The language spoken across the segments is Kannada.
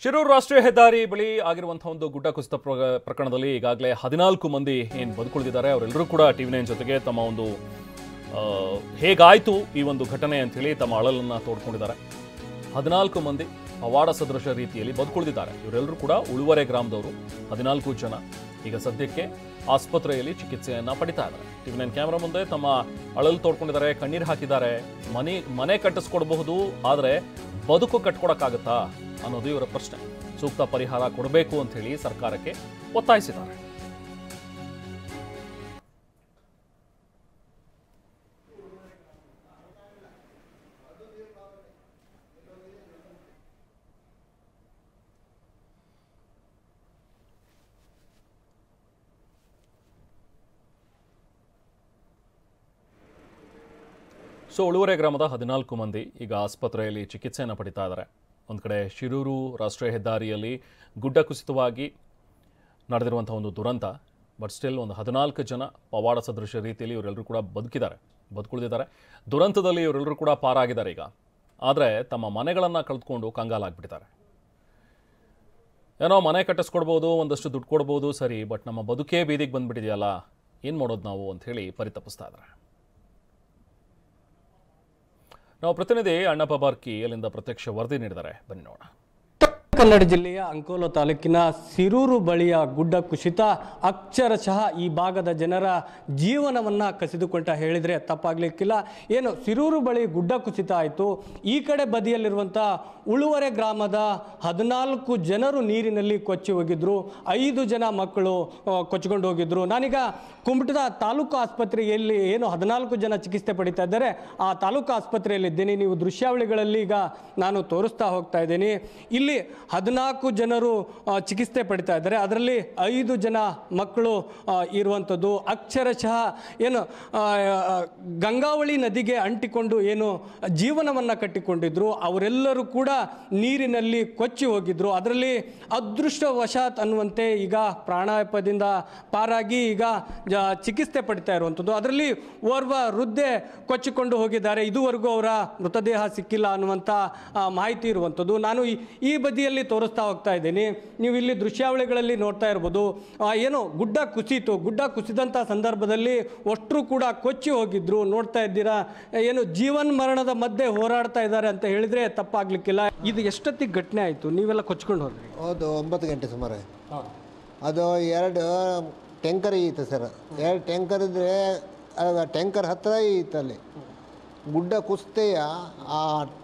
ಶಿರೂರು ರಾಷ್ಟ್ರೀಯ ಹೆದ್ದಾರಿ ಬಳಿ ಆಗಿರುವಂತಹ ಒಂದು ಗುಡ್ಡ ಕುಸಿತ ಪ್ರಕರಣದಲ್ಲಿ ಈಗಾಗಲೇ 14 ಮಂದಿ ಏನು ಬದುಕುಳಿದಿದ್ದಾರೆ. ಅವರೆಲ್ಲರೂ ಕೂಡ ಟಿವಿ9 ಜೊತೆಗೆ ತಮ್ಮ ಒಂದು ಹೇಗಾಯಿತು ಈ ಒಂದು ಘಟನೆ ಅಂತ ಹೇಳಿ ತಮ್ಮ ಅಳಲನ್ನು ತೋಡ್ಕೊಂಡಿದ್ದಾರೆ. 14 ಮಂದಿ ಪವಾಡ ಸದೃಶ ರೀತಿಯಲ್ಲಿ ಬದುಕುಳಿದಿದ್ದಾರೆ. ಇವರೆಲ್ಲರೂ ಕೂಡ ಉಳುವರೆ ಗ್ರಾಮದವರು. 14 ಜನ ಈಗ ಸದ್ಯಕ್ಕೆ ಆಸ್ಪತ್ರೆಯಲ್ಲಿ ಚಿಕಿತ್ಸೆಯನ್ನ ಪಡಿತಾ ಇದ್ದಾರೆ. ಟಿವಿ9 ಕ್ಯಾಮೆರಾ ಮುಂದೆ ತಮ್ಮ ಅಳಲು ತೋಡ್ಕೊಂಡಿದ್ದಾರೆ, ಕಣ್ಣೀರು ಹಾಕಿದ್ದಾರೆ. ಮನೆ ಕಟ್ಟಿಸ್ಕೊಡ್ಬಹುದು, ಆದರೆ ಬದುಕು ಕಟ್ಕೊಡಕ್ಕಾಗತ್ತಾ ಅನ್ನೋದು ಇವರ ಪ್ರಶ್ನೆ. ಸೂಕ್ತ ಪರಿಹಾರ ಕೊಡಬೇಕು ಅಂತ ಹೇಳಿ ಸರ್ಕಾರಕ್ಕೆ ಒತ್ತಾಯಿಸಿದ್ದಾರೆ. ಉಳುವರೆ ಗ್ರಾಮದ 14 ಮಂದಿ ಈಗ ಆಸ್ಪತ್ರೆಯಲ್ಲಿ ಚಿಕಿತ್ಸೆಯನ್ನು ಪಡಿತಾ ಇದ್ದಾರೆ. ಒಂದು ಕಡೆ ಶಿರೂರು ರಾಷ್ಟ್ರೀಯ ಹೆದ್ದಾರಿಯಲ್ಲಿ ಗುಡ್ಡ ಕುಸಿತವಾಗಿ ನಡೆದಿರುವಂಥ ಒಂದು ದುರಂತ. ಬಟ್ ಸ್ಟಿಲ್ ಒಂದು 14 ಜನ ಪವಾಡ ಸದೃಶ ರೀತಿಯಲ್ಲಿ ಇವರೆಲ್ಲರೂ ಕೂಡ ಬದುಕುಳಿದಿದ್ದಾರೆ. ದುರಂತದಲ್ಲಿ ಇವರೆಲ್ಲರೂ ಕೂಡ ಪಾರಾಗಿದ್ದಾರೆ ಈಗ. ಆದರೆ ತಮ್ಮ ಮನೆಗಳನ್ನು ಕಳೆದುಕೊಂಡು ಕಂಗಾಲಾಗ್ಬಿಟ್ಟಿದ್ದಾರೆ. ಏನೋ ಮನೆ ಕಟ್ಟಿಸ್ಕೊಡ್ಬೋದು, ಒಂದಷ್ಟು ದುಡ್ಡು ಕೊಡ್ಬೋದು, ಸರಿ, ಬಟ್ ನಮ್ಮ ಬದುಕೇ ಬೀದಿಗೆ ಬಂದುಬಿಟ್ಟಿದೆಯಲ್ಲ, ಏನು ಮಾಡೋದು ನಾವು ಅಂಥೇಳಿ ಪರಿತಪಿಸ್ತಾ ಇದ್ದಾರೆ. ನಾವು ಪ್ರತಿನಿಧಿ ಅಣ್ಣಪ್ಪ ಬಾರ್ಕಿ ಅಲ್ಲಿಂದ ಪ್ರತ್ಯಕ್ಷ ವರದಿ ನೀಡಿದ್ದಾರೆ, ಬನ್ನಿ ನೋಡೋಣ. ಕನ್ನಡ ಜಿಲ್ಲೆಯ ಅಂಕೋಲ ತಾಲೂಕಿನ ಸಿರೂರು ಬಳಿಯ ಗುಡ್ಡ ಕುಸಿತ ಅಕ್ಷರಶಃ ಈ ಭಾಗದ ಜನರ ಜೀವನವನ್ನು ಕಸಿದುಕೊಂಡ ಹೇಳಿದರೆ ತಪ್ಪಾಗಲಿಕ್ಕಿಲ್ಲ. ಏನು ಸಿರೂರು ಬಳಿ ಗುಡ್ಡ ಕುಸಿತ ಆಯಿತು. ಈ ಕಡೆ ಬದಿಯಲ್ಲಿರುವಂಥ ಉಳುವರೆ ಗ್ರಾಮದ 14 ಜನರು ನೀರಿನಲ್ಲಿ ಕೊಚ್ಚಿ ಹೋಗಿದ್ರು. 5 ಜನ ಮಕ್ಕಳು ಕೊಚ್ಚಿಕೊಂಡು ಹೋಗಿದ್ರು. ನಾನೀಗ ಕುಮಟದ ತಾಲೂಕು ಆಸ್ಪತ್ರೆಯಲ್ಲಿ ಏನು 14 ಜನ ಚಿಕಿತ್ಸೆ ಪಡಿತಾ ಇದ್ದಾರೆ, ಆ ತಾಲೂಕು ಆಸ್ಪತ್ರೆಯಲ್ಲಿದ್ದೇನೆ. ನೀವು ದೃಶ್ಯಾವಳಿಗಳಲ್ಲಿ ಈಗ ನಾನು ತೋರಿಸ್ತಾ ಹೋಗ್ತಾ ಇದ್ದೀನಿ. ಇಲ್ಲಿ 14 ಜನರು ಚಿಕಿತ್ಸೆ ಪಡಿತಾ ಇದ್ದಾರೆ. ಅದರಲ್ಲಿ 5 ಜನ ಮಕ್ಕಳು ಇರುವಂಥದ್ದು. ಅಕ್ಷರಶಃ ಏನು ಗಂಗಾವಳಿ ನದಿಗೆ ಅಂಟಿಕೊಂಡು ಏನು ಜೀವನವನ್ನು ಕಟ್ಟಿಕೊಂಡಿದ್ರು, ಅವರೆಲ್ಲರೂ ಕೂಡ ನೀರಿನಲ್ಲಿ ಕೊಚ್ಚಿ ಹೋಗಿದ್ರು. ಅದರಲ್ಲಿ ಅದೃಷ್ಟವಶಾತ್ ಅನ್ನುವಂತೆ ಈಗ ಪ್ರಾಣಾಪಾಯದಿಂದ ಪಾರಾಗಿ ಈಗ ಚಿಕಿತ್ಸೆ ಪಡಿತಾ ಇರುವಂಥದ್ದು. ಅದರಲ್ಲಿ ಓರ್ವ ವೃದ್ಧೆ ಕೊಚ್ಚಿಕೊಂಡು ಹೋಗಿದ್ದಾರೆ. ಇದುವರೆಗೂ ಅವರ ಮೃತದೇಹ ಸಿಕ್ಕಿಲ್ಲ ಅನ್ನುವಂಥ ಮಾಹಿತಿ ಇರುವಂಥದ್ದು. ನಾನು ಈ ಬದಿಯಲ್ಲಿ ತೋರಿಸ್ತಾ ಹೋಗ್ತಾ ಇದ್ದೀನಿ. ನೀವು ಇಲ್ಲಿ ದೃಶ್ಯಾವಳಿಗಳಲ್ಲಿ ನೋಡ್ತಾ ಇರ್ಬೋದು. ಏನು ಗುಡ್ಡ ಕುಸಿತು. ಗುಡ್ಡ ಕುಸಿದಂಥ ಸಂದರ್ಭದಲ್ಲಿ ಅಷ್ಟರೂ ಕೂಡ ಕೊಚ್ಚಿ ಹೋಗಿದ್ರು. ನೋಡ್ತಾ ಇದ್ದೀರಾ, ಏನು ಜೀವನ್ ಮರಣದ ಮಧ್ಯೆ ಹೋರಾಡ್ತಾ ಇದ್ದಾರೆ ಅಂತ ಹೇಳಿದ್ರೆ ತಪ್ಪಾಗ್ಲಿಕ್ಕಿಲ್ಲ. ಇದು ಎಷ್ಟೊತ್ತಿಗೆ ಘಟನೆ ಆಯಿತು? ನೀವೆಲ್ಲ ಕೊಚ್ಕೊಂಡು ಹೋದ್ರಿ? ಹೌದು, 9 ಗಂಟೆ ಸುಮಾರು. ಅದು 2 ಟ್ಯಾಂಕರ್ ಇತ್ತು ಸರ್. 2 ಟ್ಯಾಂಕರ್ ಇದ್ದರೆ ಟ್ಯಾಂಕರ್ ಹತ್ತಿರ ಇತ್ತು. ಅಲ್ಲಿ ಗುಡ್ಡ ಕುಸ್ತೆಯ ಆ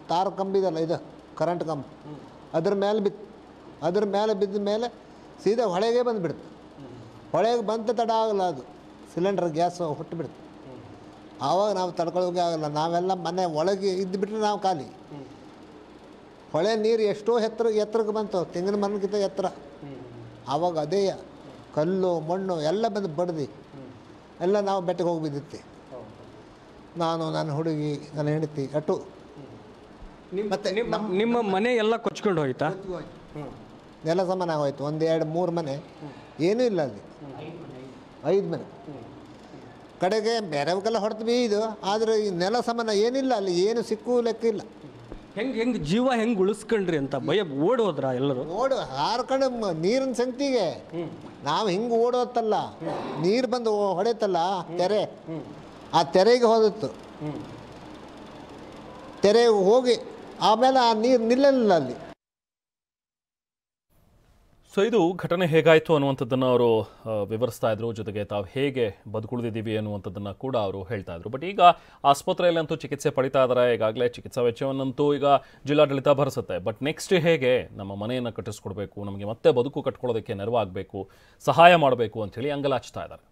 ತಾರ್ ಕಂಬಿದಲ್ಲ, ಇದು ಕರೆಂಟ್ ಕಂಬ, ಅದ್ರ ಮೇಲೆ ಬಿದ್ದ ಮೇಲೆ ಸೀದಾ ಹೊಳೆಗೆ ಬಂದುಬಿಡ್ತು. ಹೊಳೆಗೆ ಬಂತ ತಡ ಆಗಲ್ಲ, ಅದು ಸಿಲಿಂಡರ್ ಗ್ಯಾಸ್ ಹುಟ್ಟುಬಿಡ್ತು. ಆವಾಗ ನಾವು ತಡ್ಕೊಳ್ಳೋಕೆ ಆಗಲ್ಲ. ನಾವೆಲ್ಲ ಮನೆ ಒಳಗೆ ಇದ್ದುಬಿಟ್ರೆ ನಾವು ಖಾಲಿ. ಹೊಳೆ ನೀರು ಎಷ್ಟೋ ಎತ್ತರಕ್ಕೆ ಬಂತು, ತೆಂಗಿನ ಮರಕ್ಕಿಂತ ಎತ್ತರ. ಆವಾಗ ಅದೇ ಕಲ್ಲು ಮಣ್ಣು ಎಲ್ಲ ಬಂದು ಬಡ್ದು ಎಲ್ಲ ನಾವು ಬೆಟ್ಟಕ್ಕೆ ಹೋಗಿ ಬಿದ್ದಿತ್ತೆ. ನಾನು, ನನ್ನ ಹುಡುಗಿ, ನನ್ನ ಹೆಂಡತಿ ಅಟ್ಟು. ಮತ್ತೆ ನಿಮ್ಮ ಮನೆ ಎಲ್ಲ ಕೊಚ್ಕೊಂಡು ಹೋಯ್ತಾ? ನೆಲ ಸಮಾನ ಆಗೋಯ್ತು. 1, 2, 3 ಮನೆ ಏನೂ ಇಲ್ಲ ಅಲ್ಲಿ. 5 ಮನೆ ಕಡೆಗೆ ಬೇರೆವಕ್ಕೆಲ್ಲ ಹೊಡ್ತೀವಿ ಇದು. ಆದರೆ ಈ ನೆಲ ಸಮಾನ ಏನಿಲ್ಲ ಅಲ್ಲಿ, ಏನು ಸಿಕ್ಕೂ ಲೆಕ್ಕ ಇಲ್ಲ. ಹೆಂಗೆ ಜೀವ ಹೆಂಗೆ ಉಳಿಸ್ಕೊಂಡ್ರಿ ಅಂತ ಭಯ ಓಡೋದ್ರ ಎಲ್ಲರೂ? ಹಾರ್ಕೊಂಡು ನೀರಿನ ಸಂಗತಿಗೆ ನಾವು ಹಿಂಗೆ ಓಡೋತ್ತಲ್ಲ, ನೀರು ಬಂದು ಹೊಡೆತಲ್ಲ ತೆರೆ, ಆ ತೆರೆಗೆ ಹೋದಿತ್ತು. ತೆರೆಗೆ ಹೋಗಿ ಆಮೇಲೆ ಆ ನೀರು ನಿಲ್ಲಲಿಲ್ಲ ಅಲ್ಲಿ. ಇದು ಘಟನೆ ಹೇಗಾಯಿತು ಅನ್ನುವಂಥದ್ದನ್ನು ಅವರು ವಿವರಿಸ್ತಾ ಇದ್ರು. ಜೊತೆಗೆ ತಾವು ಹೇಗೆ ಬದುಕುಳಿದಿದ್ದೀವಿ ಅನ್ನುವಂಥದ್ದನ್ನು ಕೂಡ ಅವರು ಹೇಳ್ತಾ ಇದ್ರು. ಬಟ್ ಈಗ ಆಸ್ಪತ್ರೆಯಲ್ಲಂತೂ ಚಿಕಿತ್ಸೆ ಪಡಿತಾ ಇದ್ದಾರೆ. ಈಗಾಗಲೇ ಚಿಕಿತ್ಸಾ ವೆಚ್ಚವನ್ನಂತೂ ಈಗ ಜಿಲ್ಲಾಡಳಿತ ಭರಿಸುತ್ತೆ. ಬಟ್ ನೆಕ್ಸ್ಟ್ ಹೇಗೆ ನಮ್ಮ ಮನೆಯನ್ನು ಕಟ್ಟಿಸ್ಕೊಡ್ಬೇಕು, ನಮಗೆ ಮತ್ತೆ ಬದುಕು ಕಟ್ಕೊಳ್ಳೋದಕ್ಕೆ ನೆರವಾಗಬೇಕು, ಸಹಾಯ ಮಾಡಬೇಕು ಅಂಥೇಳಿ ಅಂಗಲಾಚ್ತಾ ಇದ್ದಾರೆ.